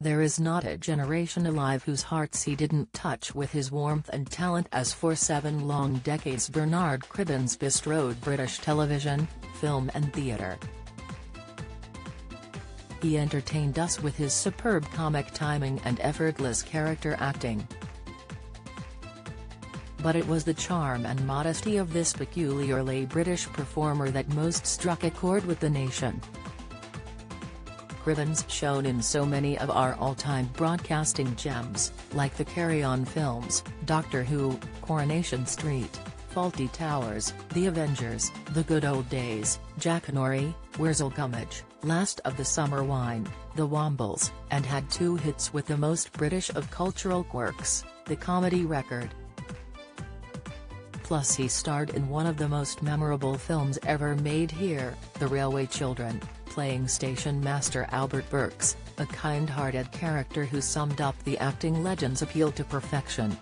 There is not a generation alive whose hearts he didn't touch with his warmth and talent, as for 7 long decades Bernard Cribbins bestrode British television, film and theatre. He entertained us with his superb comic timing and effortless character acting. But it was the charm and modesty of this peculiarly British performer that most struck a chord with the nation. Cribbins shone in so many of our all-time broadcasting gems, like the Carry On films, Doctor Who, Coronation Street, Fawlty Towers, The Avengers, The Good Old Days, Jack and Ori, Wurzel Gummidge, Last of the Summer Wine, The Wombles, and had 2 hits with the most British of cultural quirks, The Comedy Record. Plus he starred in one of the most memorable films ever made here, The Railway Children, playing station master Albert Burks, a kind-hearted character who summed up the acting legend's appeal to perfection.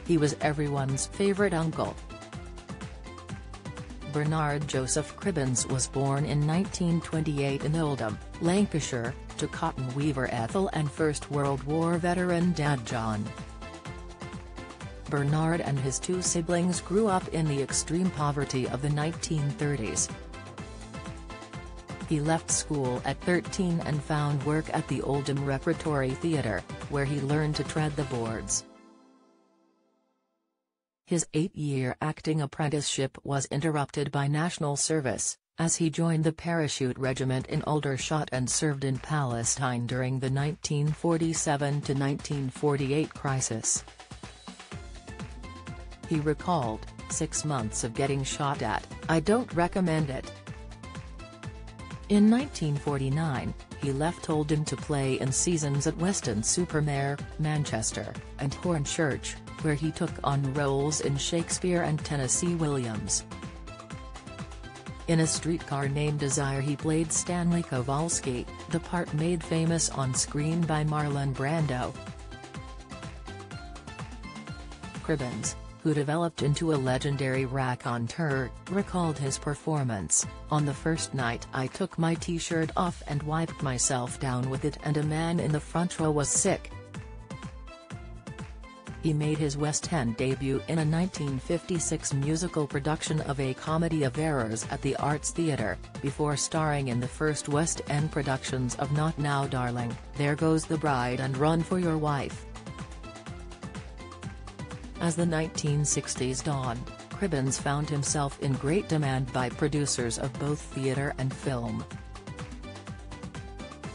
He was everyone's favourite uncle. Bernard Joseph Cribbins was born in 1928 in Oldham, Lancashire, to cotton weaver Ethel and First World War veteran Dad John. Bernard and his 2 siblings grew up in the extreme poverty of the 1930s. He left school at 13 and found work at the Oldham Repertory Theatre, where he learned to tread the boards. His 8-year acting apprenticeship was interrupted by national service, as he joined the Parachute Regiment in Aldershot and served in Palestine during the 1947–1948 crisis. He recalled, 6 months of getting shot at, I don't recommend it. In 1949, he left Oldham to play in seasons at Weston-super-Mare, Manchester, and Hornchurch, where he took on roles in Shakespeare and Tennessee Williams. In A Streetcar Named Desire he played Stanley Kowalski, the part made famous on screen by Marlon Brando. Cribbins, who developed into a legendary raconteur, recalled his performance, on the first night I took my t-shirt off and wiped myself down with it and a man in the front row was sick. He made his West End debut in a 1956 musical production of A Comedy of Errors at the Arts Theatre, before starring in the first West End productions of Not Now Darling, There Goes the Bride and Run for Your Wife. As the 1960s dawned, Cribbins found himself in great demand by producers of both theatre and film.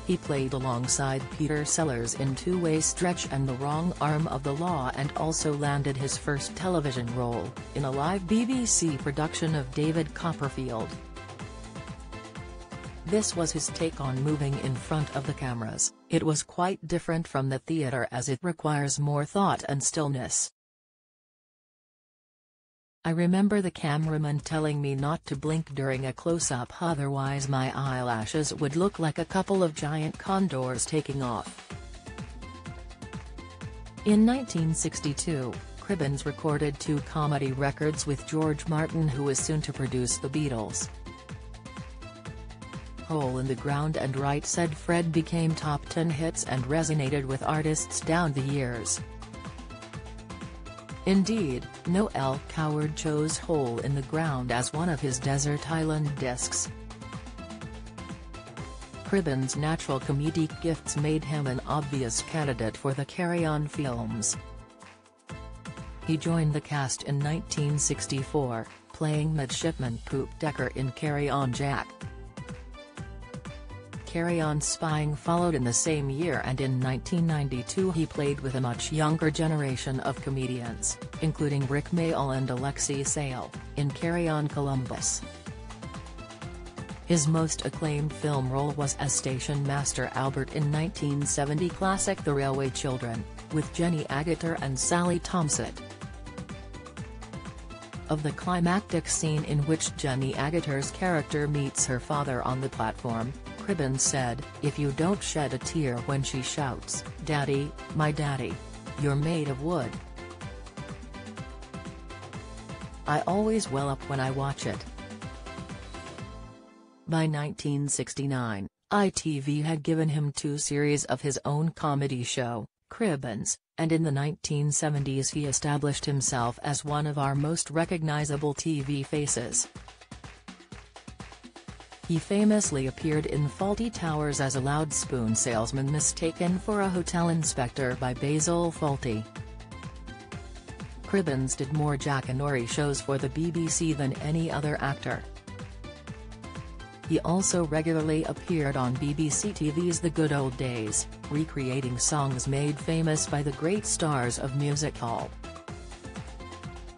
He played alongside Peter Sellers in Two-Way Stretch and The Wrong Arm of the Law and also landed his first television role, in a live BBC production of David Copperfield. This was his take on moving in front of the cameras. It was quite different from the theatre as it requires more thought and stillness. I remember the cameraman telling me not to blink during a close-up, otherwise my eyelashes would look like a couple of giant condors taking off. In 1962, Cribbins recorded 2 comedy records with George Martin, who was soon to produce the Beatles. Hole in the Ground and Right Said Fred became top 10 hits and resonated with artists down the years. Indeed, Noel Coward chose Hole in the Ground as one of his Desert Island discs. Cribbins' natural comedic gifts made him an obvious candidate for the Carry On films. He joined the cast in 1964, playing Midshipman Poop Decker in Carry On Jack. Carry On Spying followed in the same year, and in 1992 he played with a much younger generation of comedians, including Rick Mayall and Alexei Sayle, in Carry On Columbus. His most acclaimed film role was as station master Albert in 1970 classic The Railway Children, with Jenny Agutter and Sally Thompson. Of the climactic scene in which Jenny Agutter's character meets her father on the platform, Cribbins said, "If you don't shed a tear when she shouts, 'Daddy, my daddy,' you're made of wood. I always well up when I watch it." By 1969, ITV had given him 2 series of his own comedy show, Cribbins, and in the 1970s he established himself as one of our most recognizable TV faces. He famously appeared in Fawlty Towers as a loud spoon salesman mistaken for a hotel inspector by Basil Fawlty. Cribbins did more Jackanory shows for the BBC than any other actor. He also regularly appeared on BBC TV's The Good Old Days, recreating songs made famous by the great stars of music hall.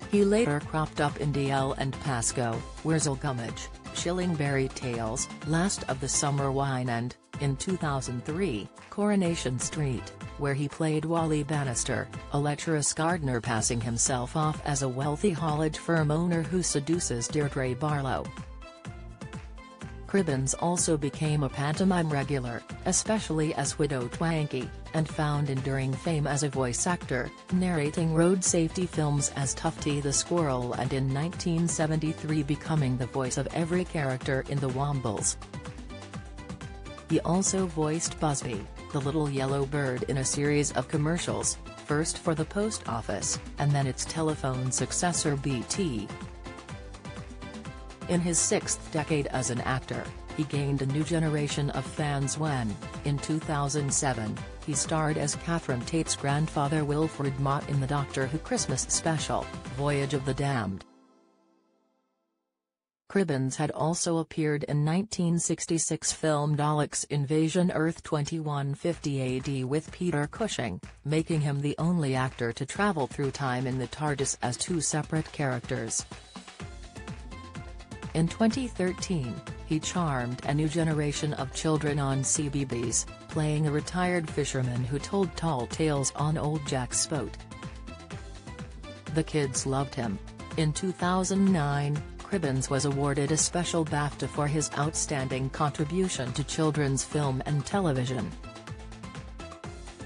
He later cropped up in DL and Pascoe, Wurzelgummidge, Shillingberry Tales, Last of the Summer Wine and, in 2003, Coronation Street, where he played Wally Bannister, a lecherous gardener passing himself off as a wealthy haulage firm owner who seduces Deirdre Barlow. Cribbins also became a pantomime regular, especially as Widow Twankey, and found enduring fame as a voice actor, narrating road safety films as Tufty the Squirrel and in 1973 becoming the voice of every character in The Wombles. He also voiced Busby, the little yellow bird in a series of commercials, first for the post office, and then its telephone successor BT. In his 6th decade as an actor, he gained a new generation of fans when, in 2007, he starred as Catherine Tate's grandfather Wilfred Mott in the Doctor Who Christmas special, Voyage of the Damned. Cribbins had also appeared in 1966 film Daleks Invasion Earth 2150 AD with Peter Cushing, making him the only actor to travel through time in the TARDIS as 2 separate characters. In 2013, he charmed a new generation of children on CBeebies, playing a retired fisherman who told tall tales on Old Jack's boat. The kids loved him. In 2009, Cribbins was awarded a special BAFTA for his outstanding contribution to children's film and television.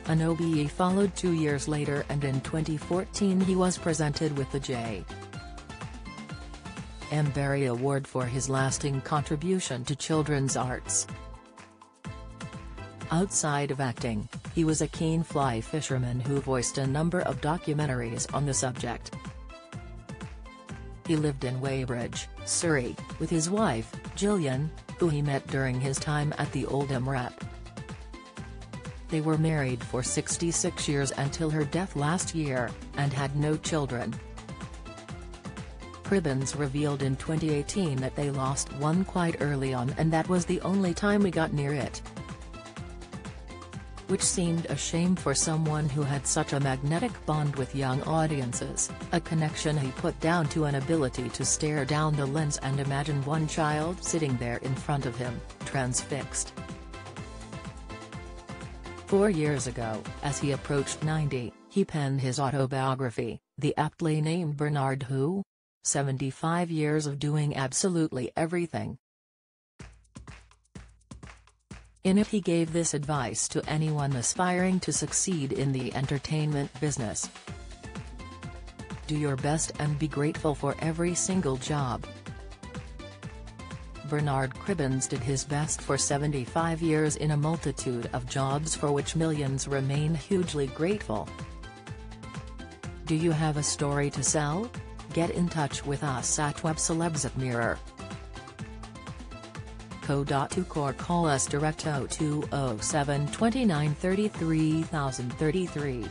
An OBE followed 2 years later, and in 2014 he was presented with the J. M. Barrie Award for his lasting contribution to children's arts. Outside of acting, he was a keen fly fisherman who voiced a number of documentaries on the subject. He lived in Weybridge, Surrey, with his wife, Gillian, who he met during his time at the Oldham Rep. They were married for 66 years until her death last year, and had no children. Cribbins revealed in 2018 that they lost one quite early on, and that was the only time we got near it. Which seemed a shame for someone who had such a magnetic bond with young audiences, a connection he put down to an ability to stare down the lens and imagine one child sitting there in front of him, transfixed. 4 years ago, as he approached 90, he penned his autobiography, the aptly named Bernard Who? 75 years of doing absolutely everything. In it he gave this advice to anyone aspiring to succeed in the entertainment business. Do your best and be grateful for every single job. Bernard Cribbins did his best for 75 years in a multitude of jobs for which millions remain hugely grateful. Do you have a story to sell? Get in touch with us at webcelebs@mirror.co.uk or call us direct 0207 29 33 033.